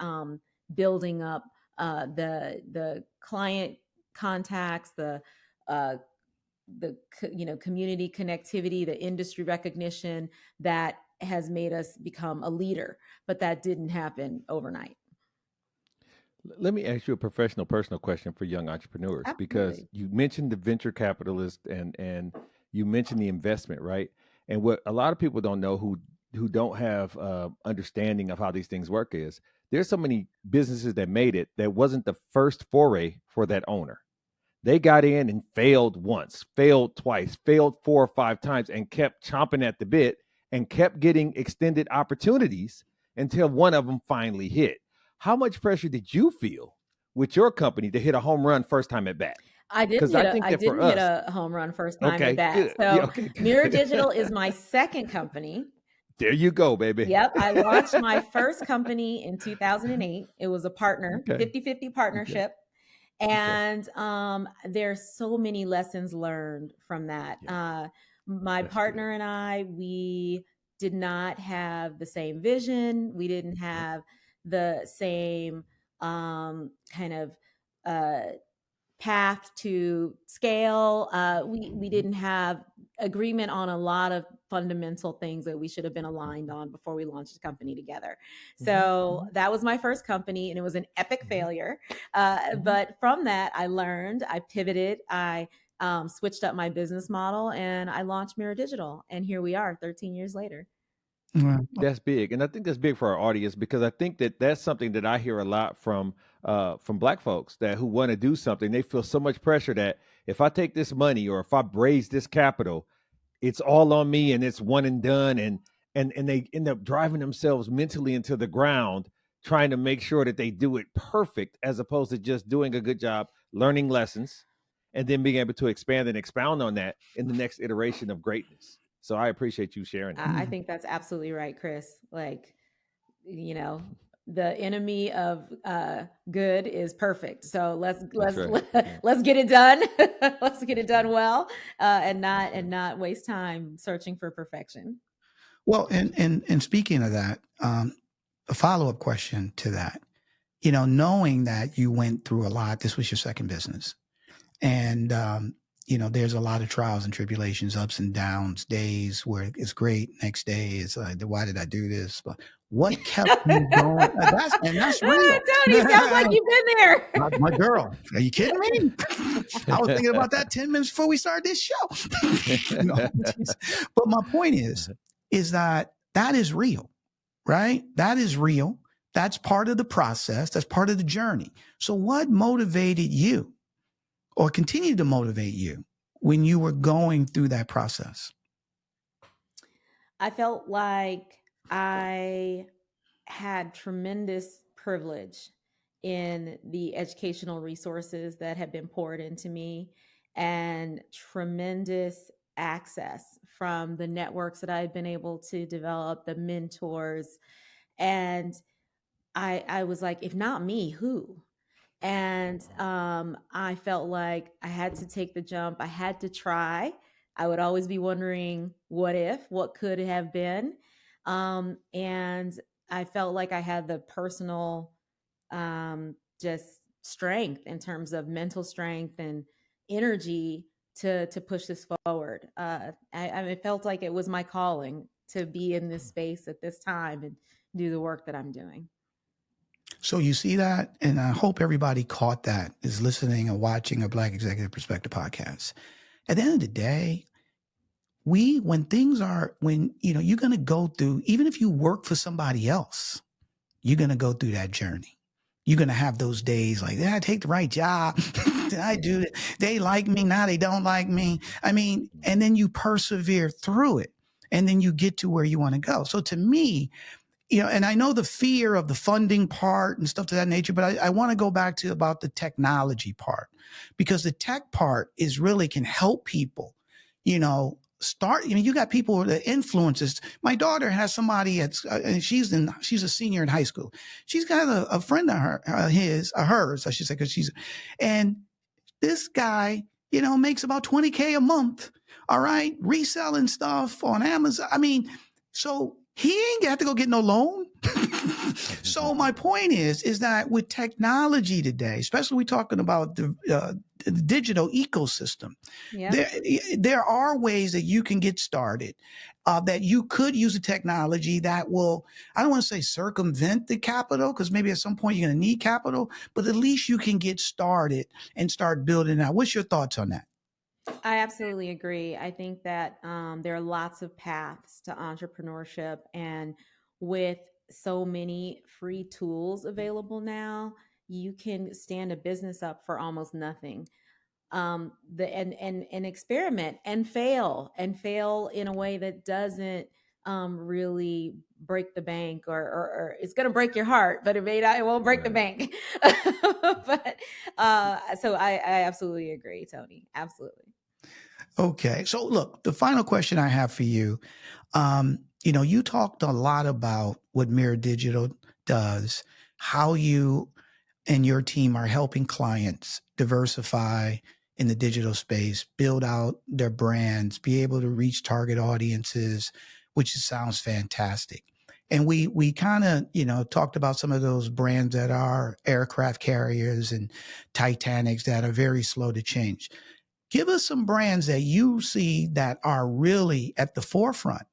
building up the client contacts, uh, community connectivity, the industry recognition that has made us become a leader, but that didn't happen overnight. Let me ask you a professional, personal question for young entrepreneurs, because Absolutely. you mentioned the venture capitalist and you mentioned the investment, right? And what a lot of people don't know who don't have understanding of how these things work is there's so many businesses that made it that wasn't the first foray for that owner. They got in and failed once, failed twice, failed 4 or 5 times, and kept chomping at the bit and kept getting extended opportunities until one of them finally hit. How much pressure did you feel with your company to hit a home run first time at bat? Because I think I that for didn't hit us, a home run first time at okay, bat. good. Yeah, So okay, Mirror Digital good. is my second company. There you go, baby. Yep. I launched my first company in 2008. It was a partner, Okay, 50-50 okay, partnership. okay. And there's so many lessons learned from that. Yeah, My that's good. partner and I, we did not have the same vision. We didn't Yep. have the same kind of uh, path to scale. We Mhm. didn't have agreement on a lot of fundamental things that we should have been aligned on before we launched the company together. Mhm. So Mhm. that was my first company, and it was an epic Mhm. failure. Mhm. But from that, I learned, I pivoted, I switched up my business model, and I launched Mirror Digital. And here we are, 13 years later. Well, That's big, and I think that's big for our audience because I think that that's something that I hear a lot from Black folks that who want to do something. They feel so much pressure that if I take this money or if I raise this capital, it's all on me and it's one and done, and they end up driving themselves mentally into the ground trying to make sure that they do it perfect as opposed to just doing a good job, learning lessons, and then being able to expand and expound on that in the next iteration of greatness. So I appreciate you sharing that. I think that's absolutely right, Chris. Like, you know, the enemy of good is perfect. So That's right. Yeah. let's get it done. Let's get it done well, That's right. and not waste time searching for perfection. well, and That's right. and and speaking of that, a follow up question to that. Knowing that you went through a lot, this was your second business, and there's a lot of trials and tribulations, ups and downs, days where it's great, next day is like, why did I do this? But what kept you going? That's real. Tony, sounds like you've been there. My girl, are you kidding me? I was thinking about that 10 minutes before we started this show. But my point is that is real, right? That is real. That's part of the process. That's part of the journey. So what motivated you or continued to motivate you when you were going through that process? I felt like I had tremendous privilege in the educational resources that had been poured into me and tremendous access from the networks that I had been able to develop, the mentors. And I was like, if not me, who? And I felt like I had to take the jump. I had to try. I would always be wondering, what if, what could have been? And I felt like I had the personal just strength in terms of mental strength and energy to push this forward. I felt like it was my calling to be in this space at this time and do the work that I'm doing. So you see that, and I hope everybody caught that, is listening and watching a Black Executive Perspective podcast. At the end of the day, when you're going to go through, even if you work for somebody else, you're going to go through that journey. You're going to have those days like, did I take the right job? Did I do it? They like me. Now they don't like me. I mean, and then you persevere through it, and then you get to where you want to go. So to me, and I know the fear of the funding part and stuff to that nature, but I want to go back to about the technology part, because the tech part is really can help people, start. You got people that influences. My daughter has somebody and she's a senior in high school. She's got a friend of hers, I should say, and this guy, makes about 20K a month. All right. Reselling stuff on Amazon. I mean, so he ain't got to go get no loan. So my point is that with technology today, especially we're talking about the digital ecosystem, there are ways that you can get started, that you could use a technology that will, I don't want to say circumvent the capital, because maybe at some point you're going to need capital, but at least you can get started and start building out. What's your thoughts on that? I absolutely agree. I think that there are lots of paths to entrepreneurship, and with so many free tools available now, you can stand a business up for almost nothing. And experiment and fail in a way that doesn't really break the bank, or it's going to break your heart, but it won't break the bank. But so I absolutely agree, Tony. Absolutely. Okay. So look, the final question I have for you, you talked a lot about what Mirror Digital does, how you and your team are helping clients diversify in the digital space, build out their brands, be able to reach target audiences, which sounds fantastic. And we kind of, talked about some of those brands that are aircraft carriers and Titanics that are very slow to change. Give us some brands that you see that are really at the forefront,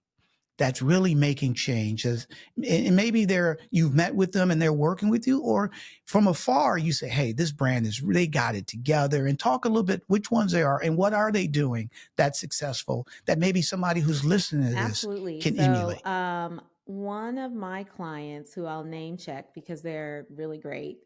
that's really making changes. And maybe you've met with them and they're working with you, or from afar you say, hey, this brand they got it together, and talk a little bit which ones they are and what are they doing that's successful that maybe somebody who's listening to this can emulate. One of my clients, who I'll name check because they're really great,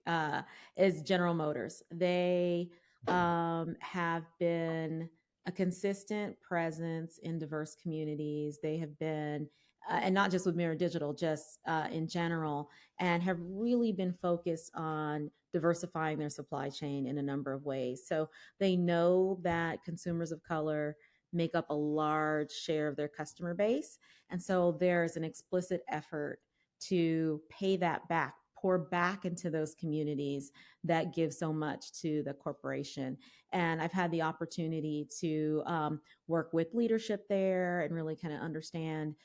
is General Motors. They have been a consistent presence in diverse communities. They have been, and not just with Mirror Digital, just in general, and have really been focused on diversifying their supply chain in a number of ways. So they know that consumers of color make up a large share of their customer base. And so there's an explicit effort to pay that back, pour back into those communities that give so much to the corporation. And I've had the opportunity to work with leadership there and really kind of understand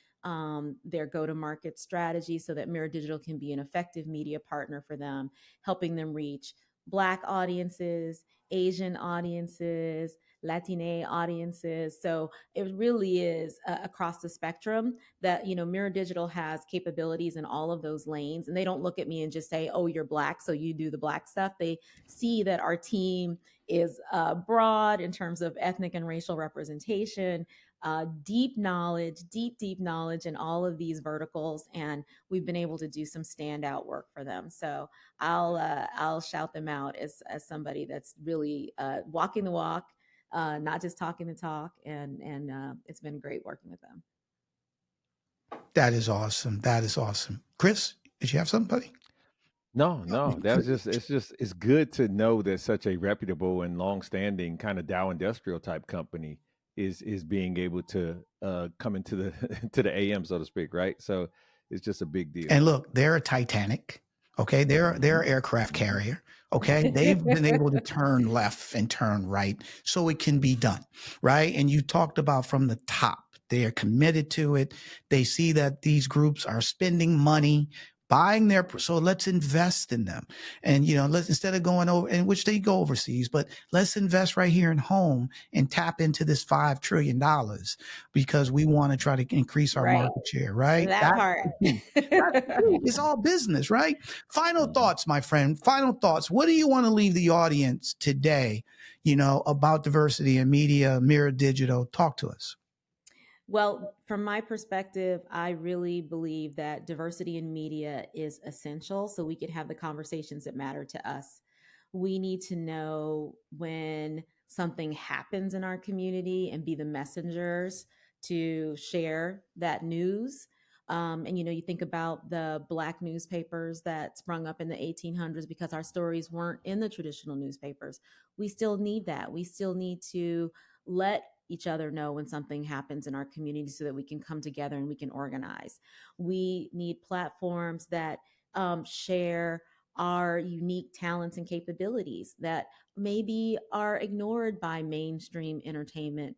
their go-to-market strategy so that Mirror Digital can be an effective media partner for them, helping them reach Black audiences, Asian audiences, Latina audiences. So it really is across the spectrum that, Mirror Digital has capabilities in all of those lanes. And they don't look at me and just say, oh, you're Black, so you do the Black stuff. They see that our team is broad in terms of ethnic and racial representation. deep knowledge, deep knowledge in all of these verticals, and we've been able to do some standout work for them. So I'll shout them out as somebody that's really walking the walk, not just talking the talk, and it's been great working with them. That is awesome. That is awesome. Chris, did you have somebody? No, that was it's good to know that such a reputable and long-standing kind of Dow Industrial type company is being able to come into the to the AM, so to speak, right? So it's just a big deal. And look, they're a Titanic. Okay, they're an aircraft carrier. Okay, they've been able to turn left and turn right, so it can be done, right? And you talked about from the top, they are committed to it. They see that these groups are spending money, buying their, so let's invest in them. And, you know, let's, instead of going over, in which they go overseas, but let's invest right here in home and tap into this $5 trillion because we want to try to increase our Right. market share, right? That part. It's all business, right? Final thoughts, my friend. Final thoughts. What do you want to leave the audience today, you know, about diversity in media, Mirror Digital? Talk to us. Well, from my perspective, I really believe that diversity in media is essential so we can have the conversations that matter to us. We need to know when something happens in our community and be the messengers to share that news. And, you know, you think about the Black newspapers that sprung up in the 1800s because our stories weren't in the traditional newspapers. We still need that. We still need to let each other know when something happens in our community so that we can come together and we can organize. We need platforms that share our unique talents and capabilities that maybe are ignored by mainstream entertainment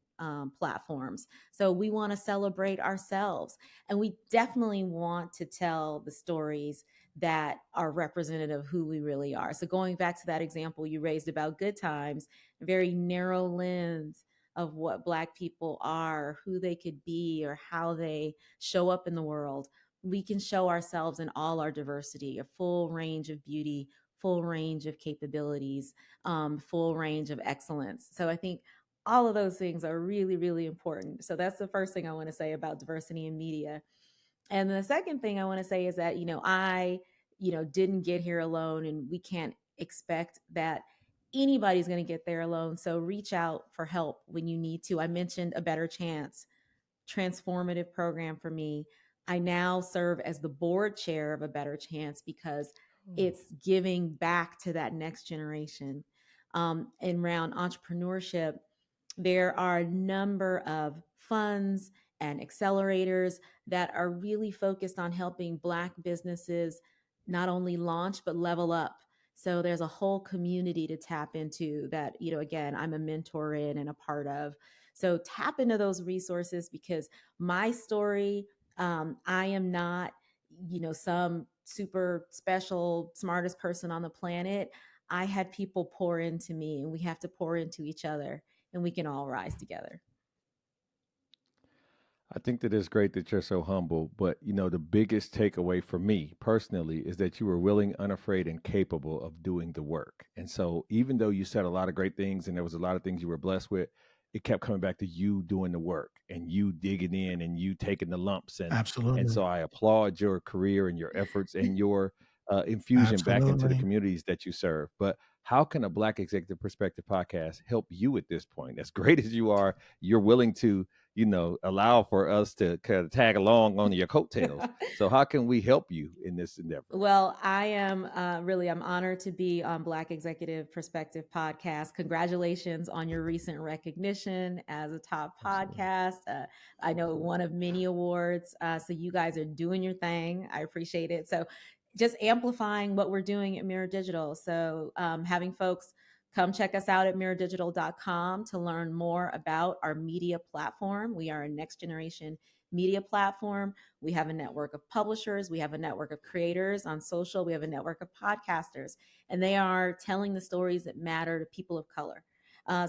platforms. So we want to celebrate ourselves, and we definitely want to tell the stories that are representative of who we really are. So going back to that example you raised about Good Times, a very narrow lens of what Black people are, who they could be, or how they show up in the world. We can show ourselves in all our diversity, a full range of beauty, full range of capabilities, full range of excellence. So I think all of those things are really, really important. So that's the first thing I want to say about diversity in media. And the second thing I want to say is that, I didn't get here alone, and we can't expect that anybody's going to get there alone. So reach out for help when you need to. I mentioned A Better Chance, transformative program for me. I now serve as the board chair of A Better Chance because it's giving back to that next generation. And around entrepreneurship, there are a number of funds and accelerators that are really focused on helping Black businesses not only launch, but level up. So there's a whole community to tap into that, again, I'm a mentor in and a part of. So tap into those resources because my story, I am not, some super special, smartest person on the planet. I had people pour into me, and we have to pour into each other, and we can all rise together. I think that it's great that you're so humble, but the biggest takeaway for me personally is that you were willing, unafraid, and capable of doing the work. And so even though you said a lot of great things and there was a lot of things you were blessed with, it kept coming back to you doing the work and you digging in and you taking the lumps. Absolutely. And so I applaud your career and your efforts and your infusion back into the communities that you serve. But how can a Black Executive Perspective podcast help you at this point? As great as you are, you're willing to allow for us to kind of tag along on your coattails. So how can we help you in this endeavor? Well, I am I'm honored to be on Black Executive Perspective podcast. Congratulations on your recent recognition as a top podcast. I know one of many awards. So you guys are doing your thing. I appreciate it. So just amplifying what we're doing at Mirror Digital. So having folks come check us out at mirrordigital.com to learn more about our media platform. We are a next generation media platform. We have a network of publishers. We have a network of creators on social. We have a network of podcasters, and they are telling the stories that matter to people of color.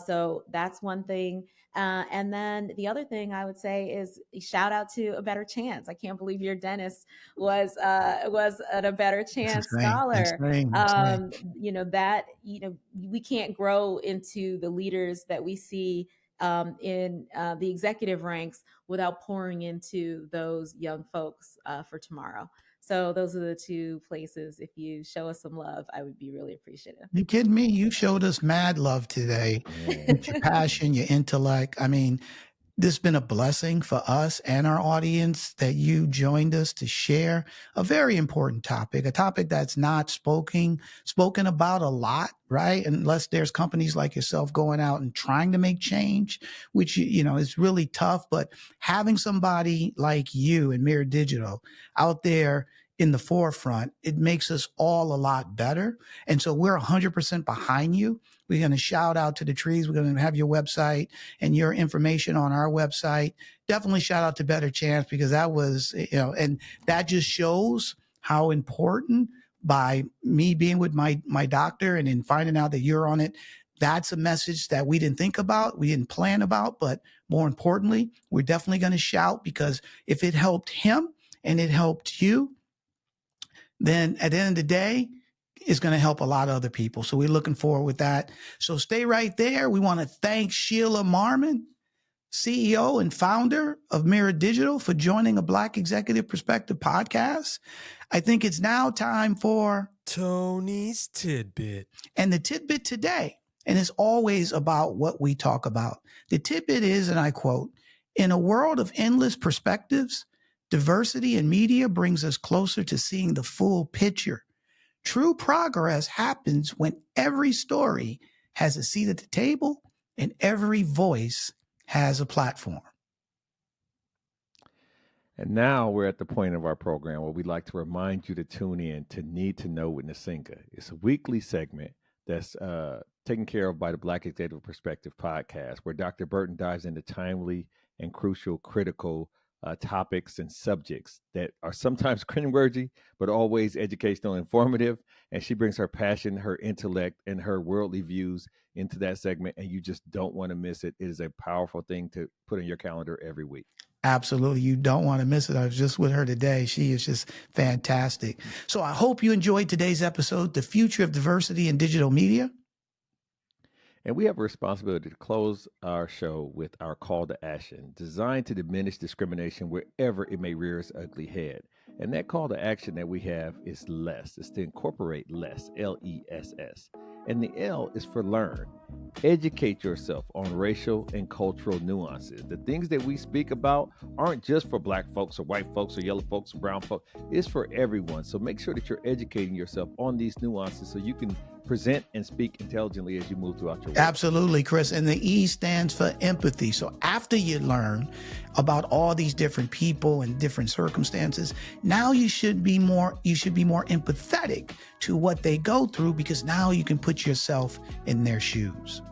So that's one thing. And then the other thing I would say is shout out to A Better Chance. I can't believe your dentist was at A Better Chance scholar. We can't grow into the leaders that we see in the executive ranks without pouring into those young folks for tomorrow. So those are the two places. If you show us some love, I would be really appreciative. You kidding me? You showed us mad love today with your passion, your intellect. I mean, this has been a blessing for us and our audience that you joined us to share a very important topic, a topic that's not spoken about a lot, right? Unless there's companies like yourself going out and trying to make change, which, is really tough. But having somebody like you and Mirror Digital out there in the forefront, it makes us all a lot better. And so we're 100% behind you. We're going to shout out to the trees. We're going to have your website and your information on our website. Definitely shout out to Better Chance, because that was, and that just shows how important, by me being with my doctor and then finding out that you're on it, that's a message that we didn't think about, we didn't plan about, but more importantly, we're definitely going to shout, because if it helped him and it helped you, then at the end of the day, it's going to help a lot of other people. So we're looking forward with that. So stay right there. We want to thank Sheila Marmon, CEO and founder of Mirror Digital, for joining a Black Executive Perspective podcast. I think it's now time for Tony's Tidbit. And the tidbit today, and it's always about what we talk about. The tidbit is, and I quote, "In a world of endless perspectives, diversity in media brings us closer to seeing the full picture. True progress happens when every story has a seat at the table and every voice has a platform." And now we're at the point of our program where we'd like to remind you to tune in to Need to Know with Nasinka. It's a weekly segment that's taken care of by the Black Executive Perspective podcast, where Dr. Burton dives into timely and crucial, critical topics and subjects that are sometimes cringeworthy, but always educational and informative. And she brings her passion, her intellect, and her worldly views into that segment. And you just don't want to miss it. It is a powerful thing to put in your calendar every week. Absolutely. You don't want to miss it. I was just with her today. She is just fantastic. So I hope you enjoyed today's episode, The Future of Diversity in Digital Media. And we have a responsibility to close our show with our call to action, designed to diminish discrimination wherever it may rear its ugly head. And that call to action that we have is LESS. It's to incorporate LESS, L-E-S-S. And the L is for learn. Educate yourself on racial and cultural nuances. The things that we speak about aren't just for Black folks or white folks or yellow folks or brown folks. It's for everyone. So make sure that you're educating yourself on these nuances so you can present and speak intelligently as you move throughout your work. Absolutely, Chris. And the E stands for empathy. So after you learn about all these different people and different circumstances, now you should be more empathetic to what they go through, because now you can put yourself in their shoes.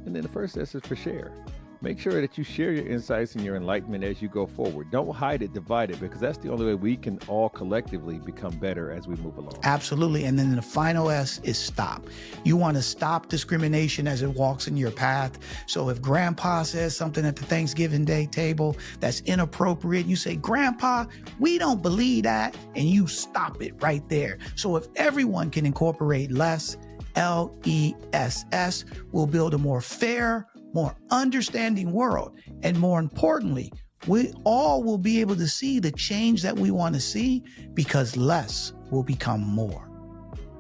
And then the first S is for share. Make sure that you share your insights and your enlightenment as you go forward. Don't hide it, divide it, because that's the only way we can all collectively become better as we move along. Absolutely. And then the final S is stop. You want to stop discrimination as it walks in your path. So if Grandpa says something at the Thanksgiving Day table that's inappropriate, you say, "Grandpa, we don't believe that," and you stop it right there. So if everyone can incorporate LESS, L-E-S-S, we'll build a more fair, more understanding world. And more importantly, we all will be able to see the change that we want to see, because less will become more.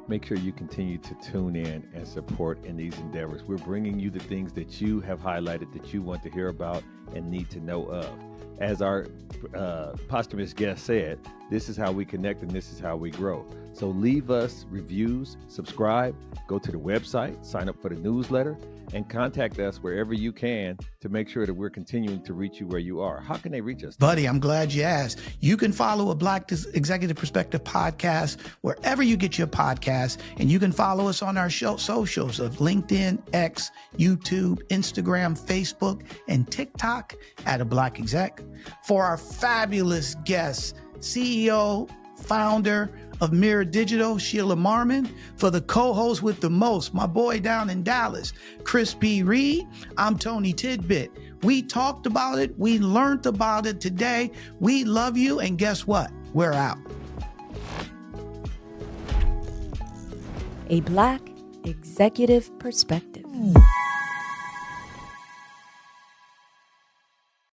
Make sure you continue to tune in and support in these endeavors. We're bringing you the things that you have highlighted that you want to hear about and need to know of. As our posthumous guest said, this is how we connect and this is how we grow. So leave us reviews, subscribe, go to the website, sign up for the newsletter, and contact us wherever you can to make sure that we're continuing to reach you where you are. How can they reach us? Buddy, I'm glad you asked. You can follow a Black Executive Perspective podcast wherever you get your podcasts, and you can follow us on our socials of LinkedIn, X, YouTube, Instagram, Facebook, and TikTok at a Black Exec. For our fabulous guests, CEO, founder of Mirror Digital, Sheila Marmon. For the co-host with the most, my boy down in Dallas, Chris P. Reed, I'm Tony Tidbit. We talked about it. We learned about it today. We love you. And guess what? We're out. A Black Executive Perspective.